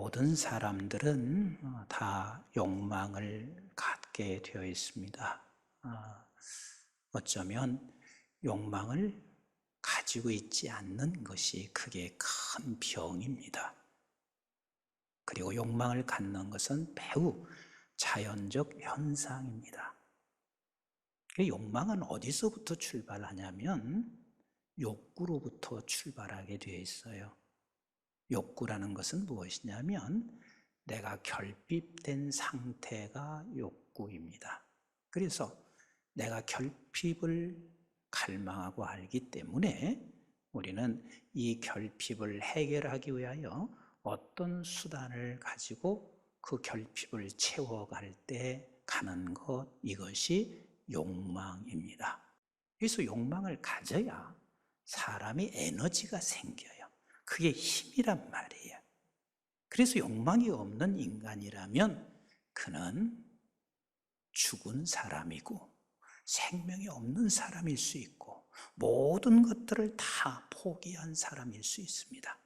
모든 사람들은 다 욕망을 갖게 되어 있습니다. 어쩌면 욕망을 가지고 있지 않는 것이 크게 큰 병입니다. 그리고 욕망을 갖는 것은 매우 자연적 현상입니다. 욕망은 어디서부터 출발하냐면 욕구로부터 출발하게 되어 있어요. 욕구라는 것은 무엇이냐면 내가 결핍된 상태가 욕구입니다. 그래서 내가 결핍을 갈망하고 알기 때문에 우리는 이 결핍을 해결하기 위하여 어떤 수단을 가지고 그 결핍을 채워갈 때 가는 것, 이것이 욕망입니다. 그래서 욕망을 가져야 사람이 에너지가 생겨요. 그게 힘이란 말이에요. 그래서 욕망이 없는 인간이라면 그는 죽은 사람이고 생명이 없는 사람일 수 있고 모든 것들을 다 포기한 사람일 수 있습니다.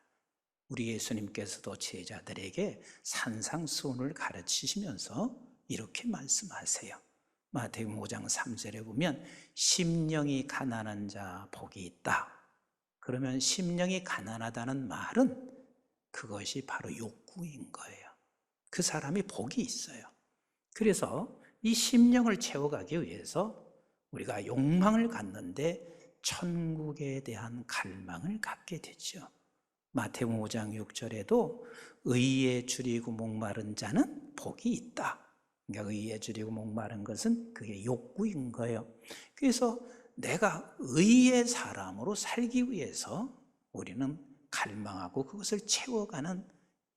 우리 예수님께서도 제자들에게 산상수훈을 가르치시면서 이렇게 말씀하세요. 마태복음 5장 3절에 보면 심령이 가난한 자 복이 있다. 그러면 심령이 가난하다는 말은 그것이 바로 욕구인 거예요. 그 사람이 복이 있어요. 그래서 이 심령을 채워가기 위해서 우리가 욕망을 갖는데 천국에 대한 갈망을 갖게 되죠. 마태복음 5장 6절에도 의에 줄이고 목마른 자는 복이 있다. 그러니까 의에 줄이고 목마른 것은 그게 욕구인 거예요. 그래서 내가 의의 사람으로 살기 위해서 우리는 갈망하고 그것을 채워가는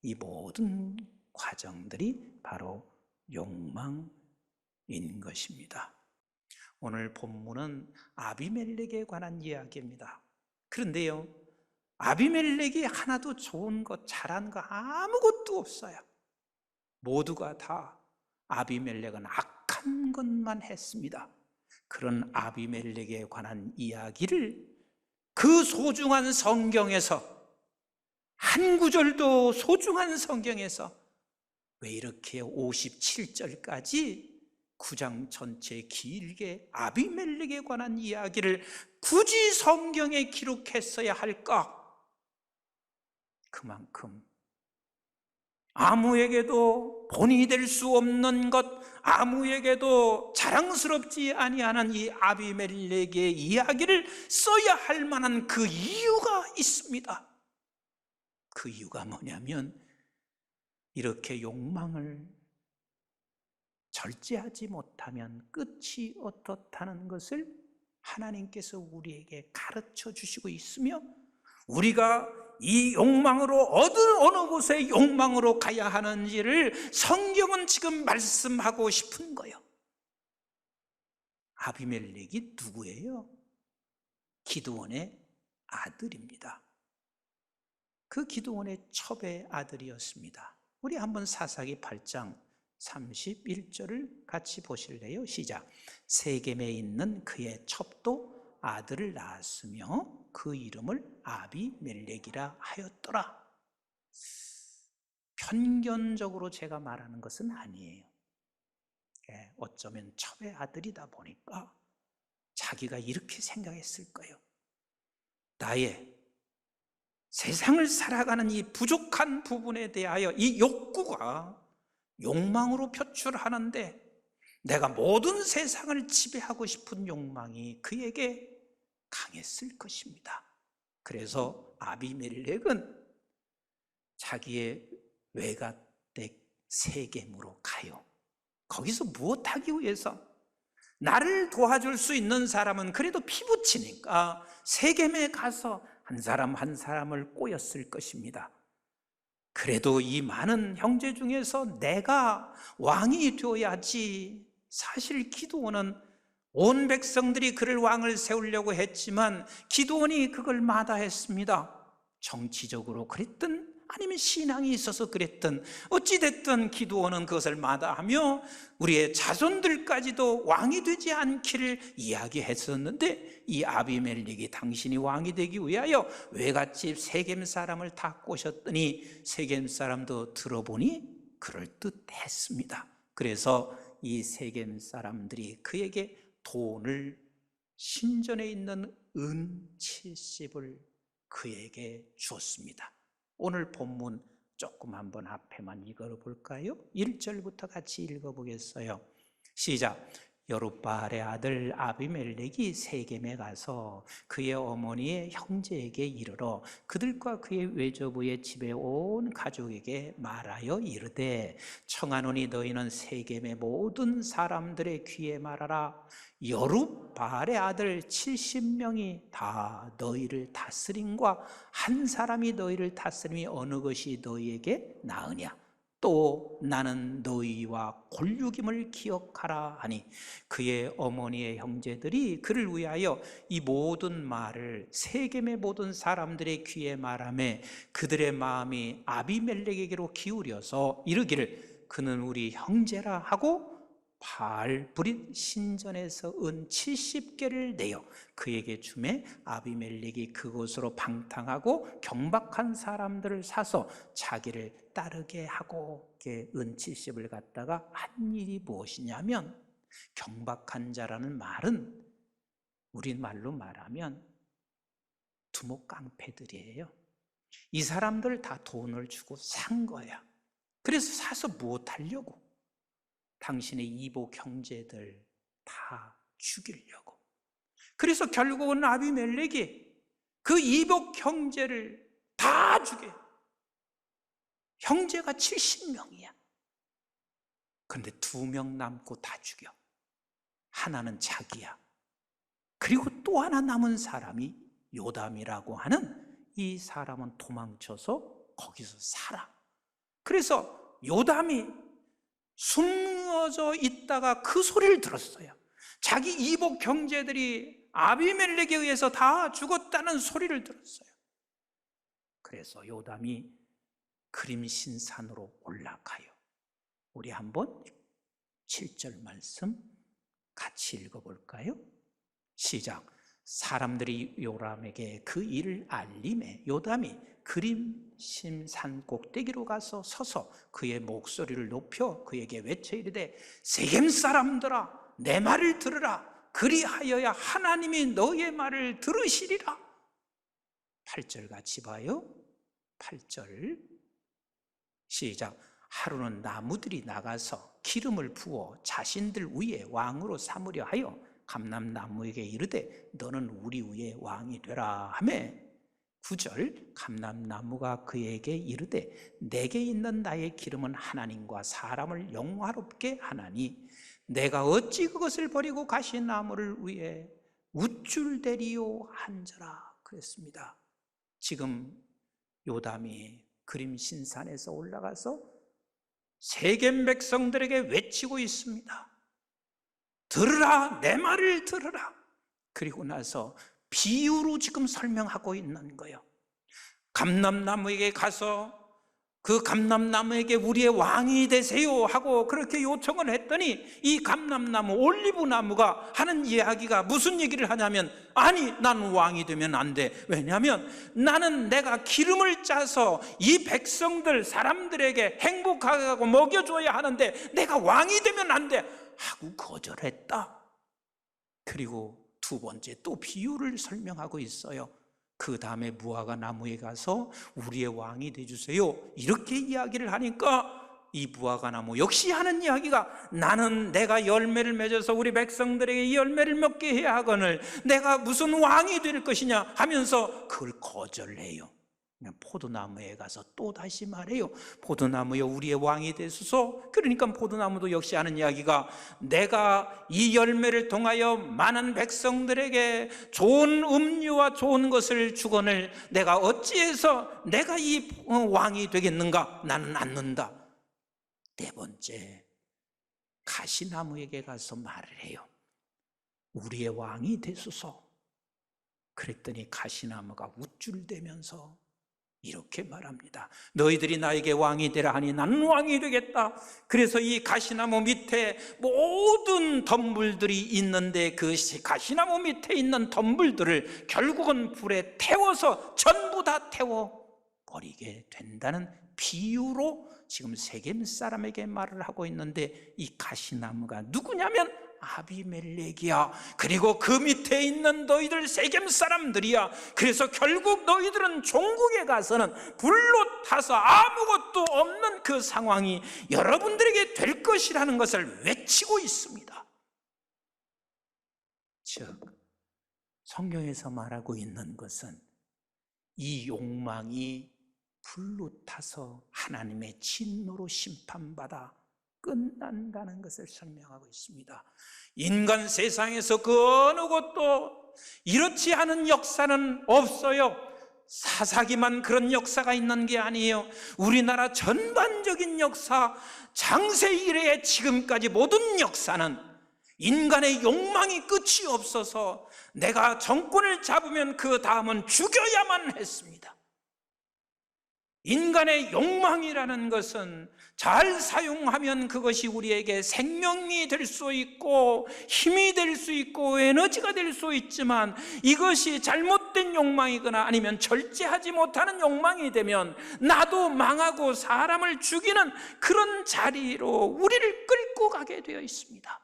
이 모든 과정들이 바로 욕망인 것입니다. 오늘 본문은 아비멜렉에 관한 이야기입니다. 그런데요, 아비멜렉이 하나도 좋은 것, 잘한 거 아무것도 없어요. 모두가 다 아비멜렉은 악한 것만 했습니다. 그런 아비멜렉에 관한 이야기를 그 소중한 성경에서, 한 구절도 소중한 성경에서 왜 이렇게 57절까지 9장 전체 길게 아비멜렉에 관한 이야기를 굳이 성경에 기록했어야 할까? 그만큼 아무에게도 본이 될 수 없는 것, 아무에게도 자랑스럽지 아니하는 이 아비멜렉의 이야기를 써야 할 만한 그 이유가 있습니다. 그 이유가 뭐냐면 이렇게 욕망을 절제하지 못하면 끝이 어떻다는 것을 하나님께서 우리에게 가르쳐 주시고 있으며, 우리가 이 욕망으로 어느 곳에 욕망으로 가야 하는지를 성경은 지금 말씀하고 싶은 거예요. 아비멜렉이 누구예요? 기드온의 아들입니다. 그 기드온의 첩의 아들이었습니다. 우리 한번 사사기 8장 31절을 같이 보실래요? 시작. 세겜에 있는 그의 첩도 아들을 낳았으며 그 이름을 아비멜렉이라 하였더라. 편견적으로 제가 말하는 것은 아니에요. 어쩌면 첩의 아들이다 보니까 자기가 이렇게 생각했을 거예요. 나의 세상을 살아가는 이 부족한 부분에 대하여 이 욕구가 욕망으로 표출하는데 내가 모든 세상을 지배하고 싶은 욕망이 그에게 강했을 것입니다. 그래서 아비멜렉은 자기의 외갓댁 세겜으로 가요. 거기서 무엇하기 위해서? 나를 도와줄 수 있는 사람은 그래도 피부치니까 세겜에 가서 한 사람 한 사람을 꼬였을 것입니다. 그래도 이 많은 형제 중에서 내가 왕이 되어야지. 사실 기드온은 온 백성들이 그를 왕을 세우려고 했지만 기드온이 그걸 마다했습니다. 정치적으로 그랬든 아니면 신앙이 있어서 그랬든 어찌됐든 기드온은 그것을 마다하며 우리의 자손들까지도 왕이 되지 않기를 이야기했었는데, 이 아비멜렉이 당신이 왕이 되기 위하여 외갓집 세겜 사람을 다 꼬셨더니 세겜 사람도 들어보니 그럴듯했습니다. 그래서 이 세겜 사람들이 그에게 돈을, 신전에 있는 은 70을 그에게 주었습니다. 오늘 본문 조금 한번 앞에만 읽어볼까요? 1절부터 같이 읽어보겠어요. 시작. 여룹바알의 아들 아비멜렉이 세겜에 가서 그의 어머니의 형제에게 이르러 그들과 그의 외조부의 집에 온 가족에게 말하여 이르되, 청하노니 너희는 세겜의 모든 사람들의 귀에 말하라. 여룹바알의 아들 70명이 다 너희를 다스림과 한 사람이 너희를 다스림이 어느 것이 너희에게 나으냐? 또 나는 너희와 골육임을 기억하라 하니, 그의 어머니의 형제들이 그를 위하여 이 모든 말을 세겜의 모든 사람들의 귀에 말하며 그들의 마음이 아비멜렉에게로 기울여서 이르기를 그는 우리 형제라 하고 바알브릿 신전에서 은 70개를 내어 그에게 주매 아비멜렉이 그곳으로 방탕하고 경박한 사람들을 사서 자기를 따르게 하고, 은 70을 갖다가 한 일이 무엇이냐면, 경박한 자라는 말은 우리말로 말하면 두목깡패들이에요. 이 사람들 다 돈을 주고 산 거야. 그래서 사서 무엇하려고? 당신의 이복 형제들 다 죽이려고. 그래서 결국은 아비멜렉이 그 이복 형제를 다 죽여. 형제가 70명이야. 그런데 2명 남고 다 죽여. 하나는 자기야. 그리고 또 하나 남은 사람이 요담이라고 하는 이 사람은 도망쳐서 거기서 살아. 그래서 요담이 숨어져 있다가 그 소리를 들었어요. 자기 이복 형제들이 아비멜렉에 의해서 다 죽었다는 소리를 들었어요. 그래서 요담이 그림신산으로 올라가요. 우리 한번 7절 말씀 같이 읽어볼까요? 시작. 사람들이 요람에게 그 일을 알림해 요담이 그림신산 꼭대기로 가서 서서 그의 목소리를 높여 그에게 외쳐 이르되, 세겜 사람들아 내 말을 들으라. 그리하여야 하나님이 너의 말을 들으시리라. 8절 같이 봐요. 8절 시작. 하루는 나무들이 나가서 기름을 부어 자신들 위에 왕으로 삼으려 하여 감람나무에게 이르되, 너는 우리 위에 왕이 되라 하며, 9절 감람나무가 그에게 이르되, 내게 있는 나의 기름은 하나님과 사람을 영화롭게 하나니 내가 어찌 그것을 버리고 가시나무를 위해 우쭐대리요 한저라. 그랬습니다. 지금 요담이 그림신산에서 올라가서 세겜 백성들에게 외치고 있습니다. 들으라, 내 말을 들으라. 그리고 나서 비유로 지금 설명하고 있는 거예요. 감람나무에게 가서 그 감람나무에게 우리의 왕이 되세요 하고 그렇게 요청을 했더니, 이 감람나무, 올리브나무가 하는 이야기가 무슨 얘기를 하냐면, 아니 나는 왕이 되면 안 돼. 왜냐하면 나는 내가 기름을 짜서 이 백성들 사람들에게 행복하게 하고 먹여줘야 하는데 내가 왕이 되면 안 돼 하고 거절했다. 그리고 2번째 또 비유를 설명하고 있어요. 그 다음에 무화과 나무에 가서 우리의 왕이 되주세요 이렇게 이야기를 하니까, 이 무화과 나무 역시 하는 이야기가, 나는 내가 열매를 맺어서 우리 백성들에게 이 열매를 먹게 해야 하거늘 내가 무슨 왕이 될 것이냐 하면서 그걸 거절해요. 포도나무에 가서 또 다시 말해요. 포도나무여 우리의 왕이 되소서. 그러니까 포도나무도 역시 하는 이야기가, 내가 이 열매를 통하여 많은 백성들에게 좋은 음료와 좋은 것을 주거늘 내가 어찌해서 내가 이 왕이 되겠는가? 나는 않는다. 4번째 가시나무에게 가서 말을 해요. 우리의 왕이 되소서. 그랬더니 가시나무가 우쭐대면서 이렇게 말합니다. 너희들이 나에게 왕이 되라 하니 나는 왕이 되겠다. 그래서 이 가시나무 밑에 모든 덤불들이 있는데 그 가시나무 밑에 있는 덤불들을 결국은 불에 태워서 전부 다 태워버리게 된다는 비유로 지금 세겜 사람에게 말을 하고 있는데, 이 가시나무가 누구냐면 아비멜렉이야. 그리고 그 밑에 있는 너희들 세겜 사람들이야. 그래서 결국 너희들은 종국에 가서는 불로 타서 아무것도 없는 그 상황이 여러분들에게 될 것이라는 것을 외치고 있습니다. 즉, 성경에서 말하고 있는 것은 이 욕망이 불로 타서 하나님의 진노로 심판받아 끝난다는 것을 설명하고 있습니다. 인간 세상에서 그 어느 것도 이렇지 않은 역사는 없어요. 사사기만 그런 역사가 있는 게 아니에요. 우리나라 전반적인 역사, 장세 이래의 지금까지 모든 역사는 인간의 욕망이 끝이 없어서 내가 정권을 잡으면 그 다음은 죽여야만 했습니다. 인간의 욕망이라는 것은 잘 사용하면 그것이 우리에게 생명이 될 수 있고 힘이 될 수 있고 에너지가 될 수 있지만, 이것이 잘못된 욕망이거나 아니면 절제하지 못하는 욕망이 되면 나도 망하고 사람을 죽이는 그런 자리로 우리를 끌고 가게 되어 있습니다.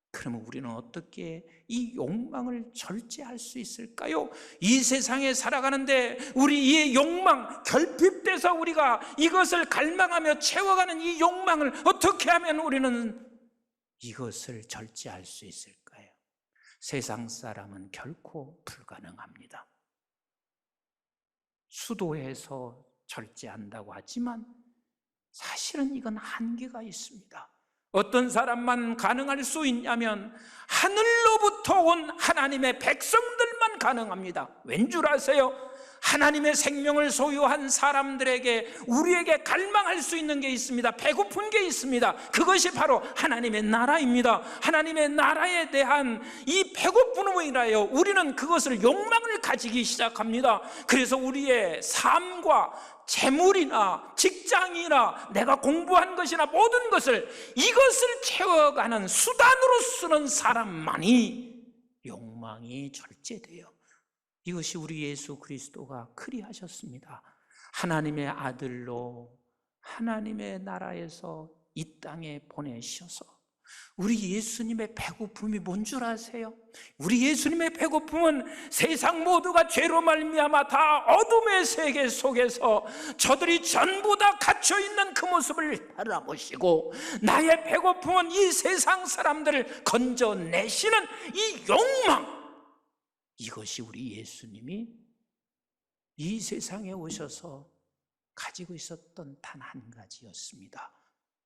그러면 우리는 어떻게 이 욕망을 절제할 수 있을까요? 이 세상에 살아가는데 우리의 욕망, 결핍돼서 우리가 이것을 갈망하며 채워가는 이 욕망을 어떻게 하면 우리는 이것을 절제할 수 있을까요? 세상 사람은 결코 불가능합니다. 수도에서 절제한다고 하지만 사실은 이건 한계가 있습니다. 어떤 사람만 가능할 수 있냐면 하늘로부터 온 하나님의 백성들만 가능합니다. 왠 줄 아세요? 하나님의 생명을 소유한 사람들에게, 우리에게 갈망할 수 있는 게 있습니다. 배고픈 게 있습니다. 그것이 바로 하나님의 나라입니다. 하나님의 나라에 대한 이 배고픔으로 인하여 우리는 그것을 욕망을 가지기 시작합니다. 그래서 우리의 삶과 재물이나 직장이나 내가 공부한 것이나 모든 것을, 이것을 채워가는 수단으로 쓰는 사람만이 욕망이 절제돼요. 이것이 우리 예수 그리스도가 그리하셨습니다. 하나님의 아들로 하나님의 나라에서 이 땅에 보내셔서, 우리 예수님의 배고픔이 뭔 줄 아세요? 우리 예수님의 배고픔은 세상 모두가 죄로 말미암아 다 어둠의 세계 속에서 저들이 전부 다 갇혀있는 그 모습을 바라보시고, 나의 배고픔은 이 세상 사람들을 건져내시는 이 욕망, 이것이 우리 예수님이 이 세상에 오셔서 가지고 있었던 단 한 가지였습니다.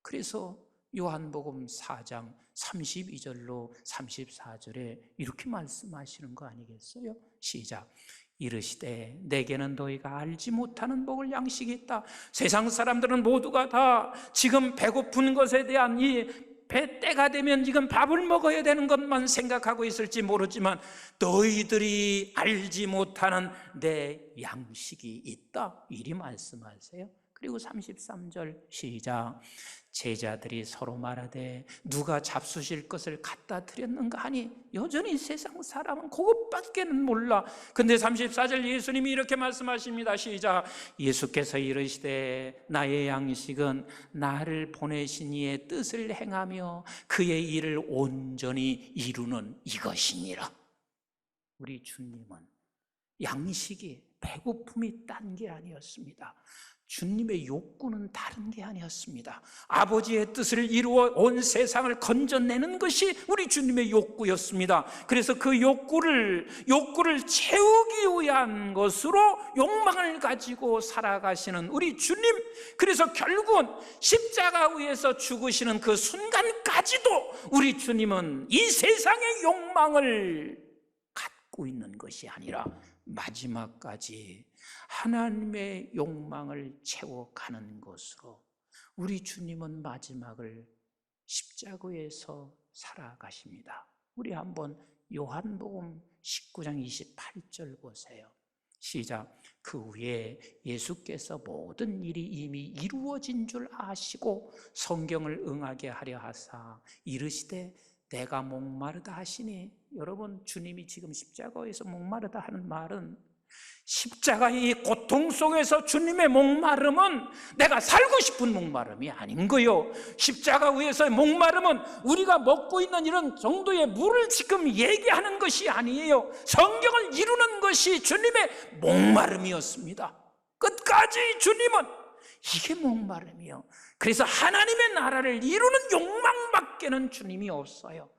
그래서 요한복음 4장 32절로 34절에 이렇게 말씀하시는 거 아니겠어요? 시작. 이르시되 내게는 너희가 알지 못하는 먹을 양식이 있다. 세상 사람들은 모두가 다 지금 배고픈 것에 대한 이 배 때가 되면 지금 밥을 먹어야 되는 것만 생각하고 있을지 모르지만, 너희들이 알지 못하는 내 양식이 있다, 이리 말씀하세요. 그리고 33절 시작. 제자들이 서로 말하되 누가 잡수실 것을 갖다 드렸는가 하니, 여전히 세상 사람은 그것밖에는 몰라. 근데 34절 예수님이 이렇게 말씀하십니다. 시작. 예수께서 이르시되 나의 양식은 나를 보내신 이의 뜻을 행하며 그의 일을 온전히 이루는 이것이니라. 우리 주님은 양식이, 배고픔이 딴 게 아니었습니다. 주님의 욕구는 다른 게 아니었습니다. 아버지의 뜻을 이루어 온 세상을 건져내는 것이 우리 주님의 욕구였습니다. 그래서 그 욕구를 채우기 위한 것으로 욕망을 가지고 살아가시는 우리 주님, 그래서 결국은 십자가 위에서 죽으시는 그 순간까지도 우리 주님은 이 세상의 욕망을 갖고 있는 것이 아니라 마지막까지 하나님의 욕망을 채워가는 것으로 우리 주님은 마지막을 십자가에서 살아가십니다. 우리 한번 요한복음 19장 28절 보세요. 시작. 그 후에 예수께서 모든 일이 이미 이루어진 줄 아시고 성경을 응하게 하려 하사 이르시되 내가 목마르다 하시니, 여러분, 주님이 지금 십자가에서 목마르다 하는 말은 십자가의 이 고통 속에서 주님의 목마름은 내가 살고 싶은 목마름이 아닌 거요. 십자가 위에서의 목마름은 우리가 먹고 있는 이런 정도의 물을 지금 얘기하는 것이 아니에요. 성경을 이루는 것이 주님의 목마름이었습니다. 끝까지 주님은 이게 목마름이요. 그래서 하나님의 나라를 이루는 욕망밖에는 주님이 없어요.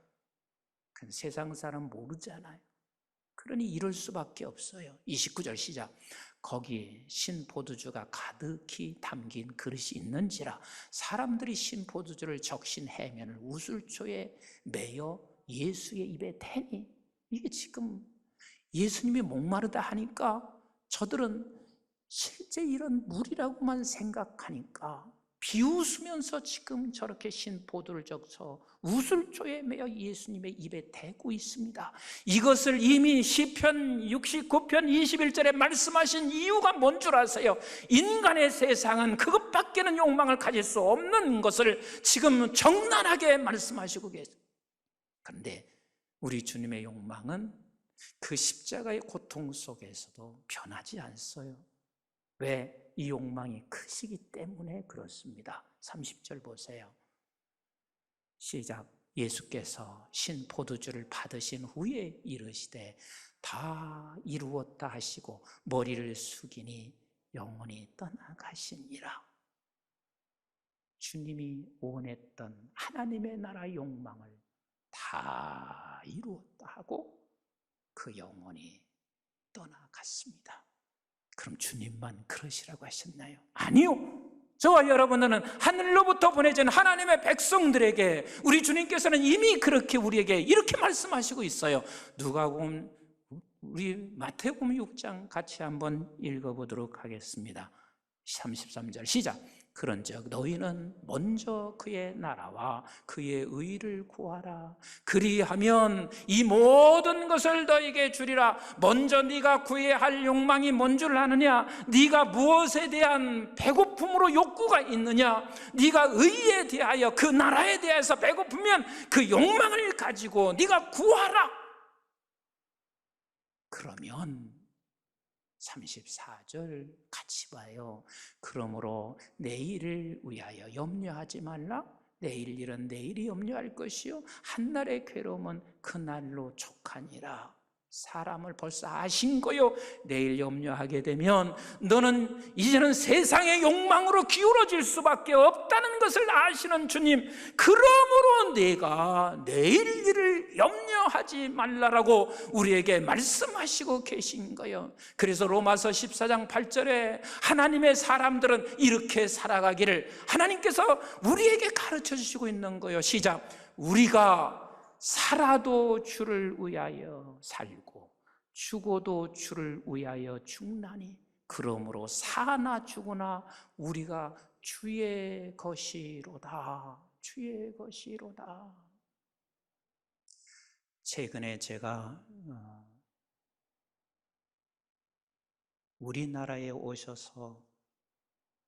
그건 세상 사람 모르잖아요. 그러니 이럴 수밖에 없어요. 29절 시작. 거기에 신포도주가 가득히 담긴 그릇이 있는지라 사람들이 신포도주를 적신 해면을 우슬초에 매어 예수의 입에 대니, 이게 지금 예수님이 목마르다 하니까 저들은 실제 이런 물이라고만 생각하니까 비웃으면서 지금 저렇게 신포도를 적셔 우슬초에 매어 예수님의 입에 대고 있습니다. 이것을 이미 시편 69편 21절에 말씀하신 이유가 뭔 줄 아세요? 인간의 세상은 그것밖에는 욕망을 가질 수 없는 것을 지금 적나라하게 말씀하시고 계세요. 그런데 우리 주님의 욕망은 그 십자가의 고통 속에서도 변하지 않어요. 왜? 이 욕망이 크시기 때문에 그렇습니다. 30절 보세요. 시작. 예수께서 신포도주를 받으신 후에 이르시되 다 이루었다 하시고 머리를 숙이니 영원히 떠나가시니라. 주님이 원했던 하나님의 나라 욕망을 다 이루었다 하고 그 영혼이 떠나갔습니다. 그럼 주님만 그러시라고 하셨나요? 아니요. 저와 여러분들은 하늘로부터 보내진 하나님의 백성들에게 우리 주님께서는 이미 그렇게 우리에게 이렇게 말씀하시고 있어요. 누가복음, 우리 마태복음 6장 같이 한번 읽어보도록 하겠습니다. 33절 시작. 그런즉 너희는 먼저 그의 나라와 그의 의를 구하라. 그리하면 이 모든 것을 너희에게 주리라. 먼저 네가 구해야 할 욕망이 뭔 줄 아느냐? 네가 무엇에 대한 배고픔으로 욕구가 있느냐? 네가 의에 대하여 그 나라에 대해서 배고프면 그 욕망을 가지고 네가 구하라. 그러면 34절 같이 봐요. 그러므로 내일을 위하여 염려하지 말라. 내일 일은 내일이 염려할 것이요 한날의 괴로움은 그날로 족하니라. 사람을 벌써 아신 거요. 내일 염려하게 되면 너는 이제는 세상의 욕망으로 기울어질 수밖에 없다는 것을 아시는 주님, 그러므로 내가 내일 일을 염려하지 말라라고 우리에게 말씀하시고 계신 거예요. 그래서 로마서 14장 8절에 하나님의 사람들은 이렇게 살아가기를 하나님께서 우리에게 가르쳐 주시고 있는 거예요. 시작. 우리가 살아도 주를 위하여 살고 죽어도 주를 위하여 죽나니 그러므로 사나 죽으나 우리가 주의 것이로다. 주의 것이로다. 최근에 제가 우리나라에 오셔서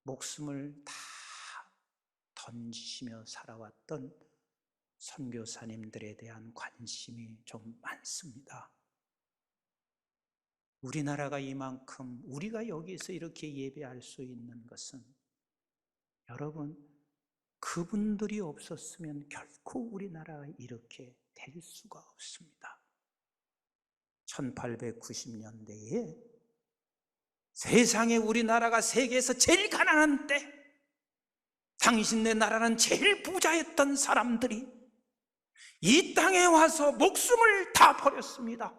목숨을 다 던지시며 살아왔던 선교사님들에 대한 관심이 좀 많습니다. 우리나라가 이만큼 우리가 여기서 이렇게 예배할 수 있는 것은 여러분, 그분들이 없었으면 결코 우리나라가 이렇게 될 수가 없습니다. 1890년대에 세상에 우리나라가 세계에서 제일 가난한 때, 당신네 나라는 제일 부자였던 사람들이 이 땅에 와서 목숨을 다 버렸습니다.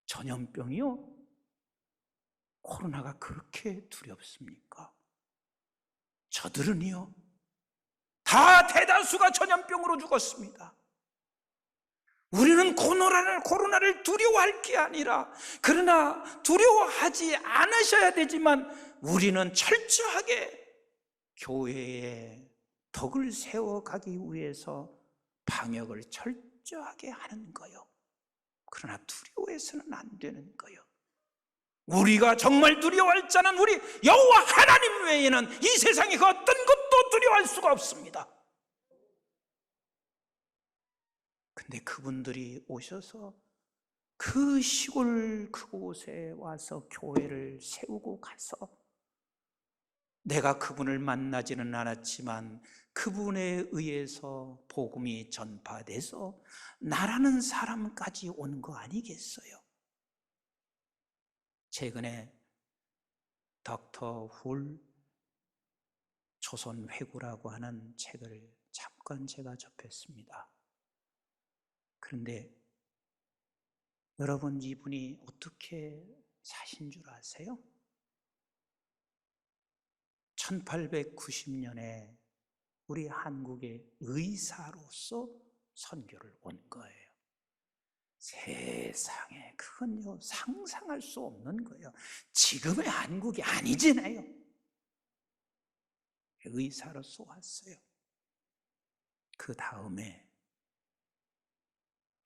전염병이요? 코로나가 그렇게 두렵습니까? 저들은요, 다 대다수가 전염병으로 죽었습니다. 우리는 코로나를 두려워할 게 아니라, 그러나 두려워하지 않으셔야 되지만 우리는 철저하게 교회에 덕을 세워가기 위해서 방역을 철저하게 하는 거요. 그러나 두려워해서는 안 되는 거요. 우리가 정말 두려워할 자는 우리 여호와 하나님 외에는 이 세상에 그 어떤 것도 두려워할 수가 없습니다. 근데 그분들이 오셔서 그 시골 그곳에 와서 교회를 세우고 가서 내가 그분을 만나지는 않았지만 그분에 의해서 복음이 전파돼서 나라는 사람까지 온 거 아니겠어요? 최근에 닥터 훌 조선 회구라고 하는 책을 잠깐 제가 접했습니다. 그런데 여러분, 이분이 어떻게 사신 줄 아세요? 1890년에 우리 한국의 의사로서 선교를 온 거예요. 세상에, 그건요 상상할 수 없는 거예요. 지금의 한국이 아니잖아요. 의사로서 왔어요. 그 다음에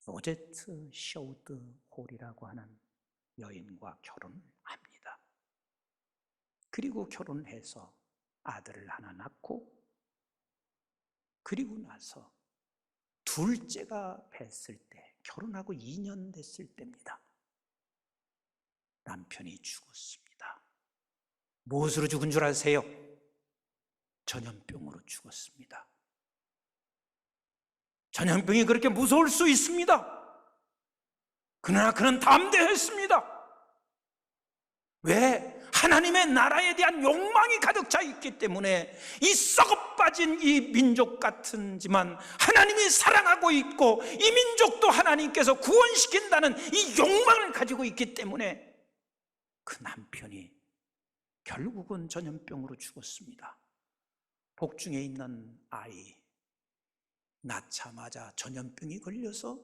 로제트 쇼드 홀이라고 하는 여인과 결혼을 합니다. 그리고 결혼해서 아들을 하나 낳고, 그리고 나서 둘째가 뱄을 때, 결혼하고 2년 됐을 때입니다. 남편이 죽었습니다. 무엇으로 죽은 줄 아세요? 전염병으로 죽었습니다. 전염병이 그렇게 무서울 수 있습니다. 그러나 그는 담대했습니다. 왜? 하나님의 나라에 대한 욕망이 가득 차 있기 때문에. 이 썩어빠진 이 민족 같은지만 하나님이 사랑하고 있고 이 민족도 하나님께서 구원시킨다는 이 욕망을 가지고 있기 때문에 그 남편이 결국은 전염병으로 죽었습니다. 복중에 있는 아이 낳자마자 전염병이 걸려서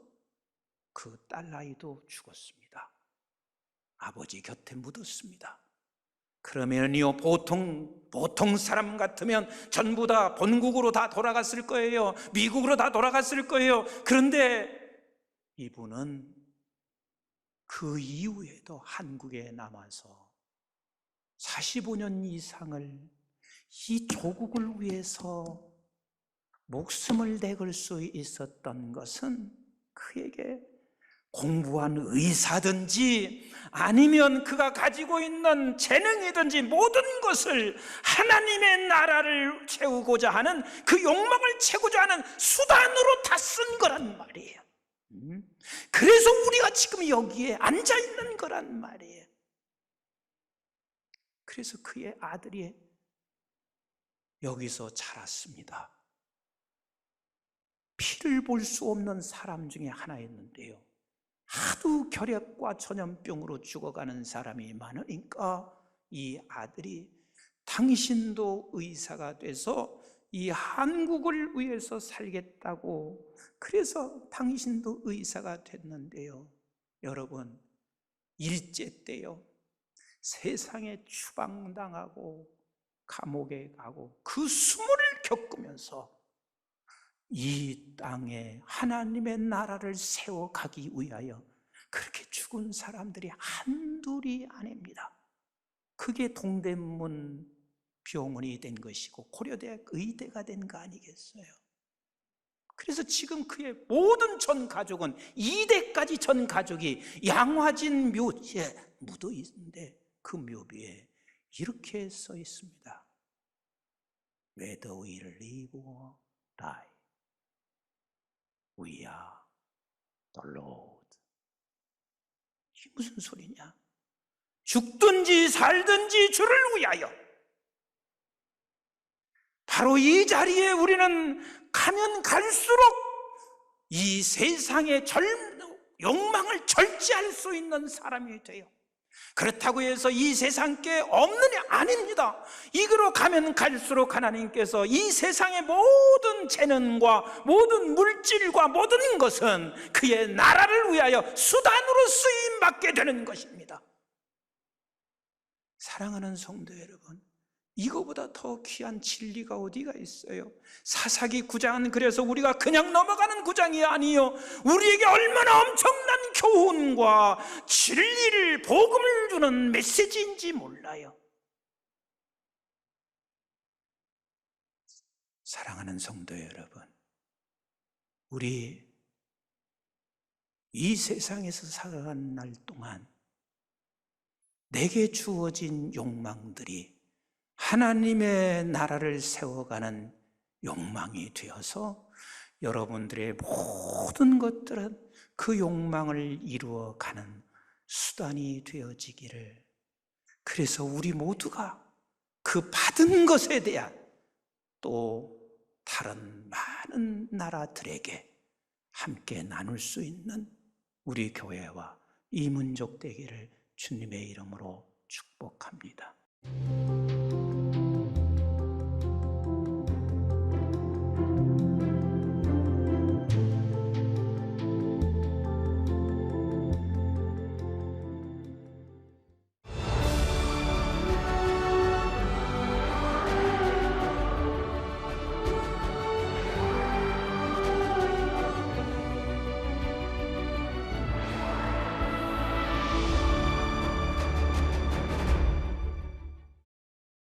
그 딸아이도 죽었습니다. 아버지 곁에 묻었습니다. 그러면요, 보통 사람 같으면 전부 다 본국으로 다 돌아갔을 거예요. 미국으로 다 돌아갔을 거예요. 그런데 이분은 그 이후에도 한국에 남아서 45년 이상을 이 조국을 위해서 목숨을 내걸 수 있었던 것은 그에게 공부한 의사든지 아니면 그가 가지고 있는 재능이든지 모든 것을 하나님의 나라를 채우고자 하는 그 욕망을 채우고자 하는 수단으로 다 쓴 거란 말이에요. 그래서 우리가 지금 여기에 앉아 있는 거란 말이에요. 그래서 그의 아들이 여기서 자랐습니다. 피를 볼 수 없는 사람 중에 하나였는데요, 하도 결핵과 전염병으로 죽어가는 사람이 많으니까 이 아들이 당신도 의사가 돼서 이 한국을 위해서 살겠다고, 그래서 당신도 의사가 됐는데요, 여러분, 일제 때요, 세상에 추방당하고 감옥에 가고 그 수모를 겪으면서 이 땅에 하나님의 나라를 세워가기 위하여 그렇게 죽은 사람들이 한둘이 아닙니다. 그게 동대문 병원이 된 것이고 고려대학 의대가 된 거 아니겠어요? 그래서 지금 그의 모든 전 가족은 2대까지 전 가족이 양화진 묘지에 묻어 있는데 그 묘비에 이렇게 써 있습니다. Whether we live or die, we are the Lord. 이게 무슨 소리냐? 죽든지 살든지 주를 위하여. 바로 이 자리에 우리는 가면 갈수록 이 세상의 욕망을 절제할 수 있는 사람이 돼요. 그렇다고 해서 이 세상 게 없는 게 아닙니다. 이거로 가면 갈수록 하나님께서 이 세상의 모든 재능과 모든 물질과 모든 것은 그의 나라를 위하여 수단으로 쓰임받게 되는 것입니다. 사랑하는 성도 여러분, 이거보다 더 귀한 진리가 어디가 있어요? 사사기 9장은 그래서 우리가 그냥 넘어가는 9장이 아니요, 우리에게 얼마나 엄청난 교훈과 진리를, 복음을 주는 메시지인지 몰라요. 사랑하는 성도 여러분, 우리 이 세상에서 살아가는 날 동안 내게 주어진 욕망들이 하나님의 나라를 세워가는 욕망이 되어서 여러분들의 모든 것들은 그 욕망을 이루어가는 수단이 되어지기를, 그래서 우리 모두가 그 받은 것에 대한 또 다른 많은 나라들에게 함께 나눌 수 있는 우리 교회와 이민족 되기를 주님의 이름으로 축복합니다.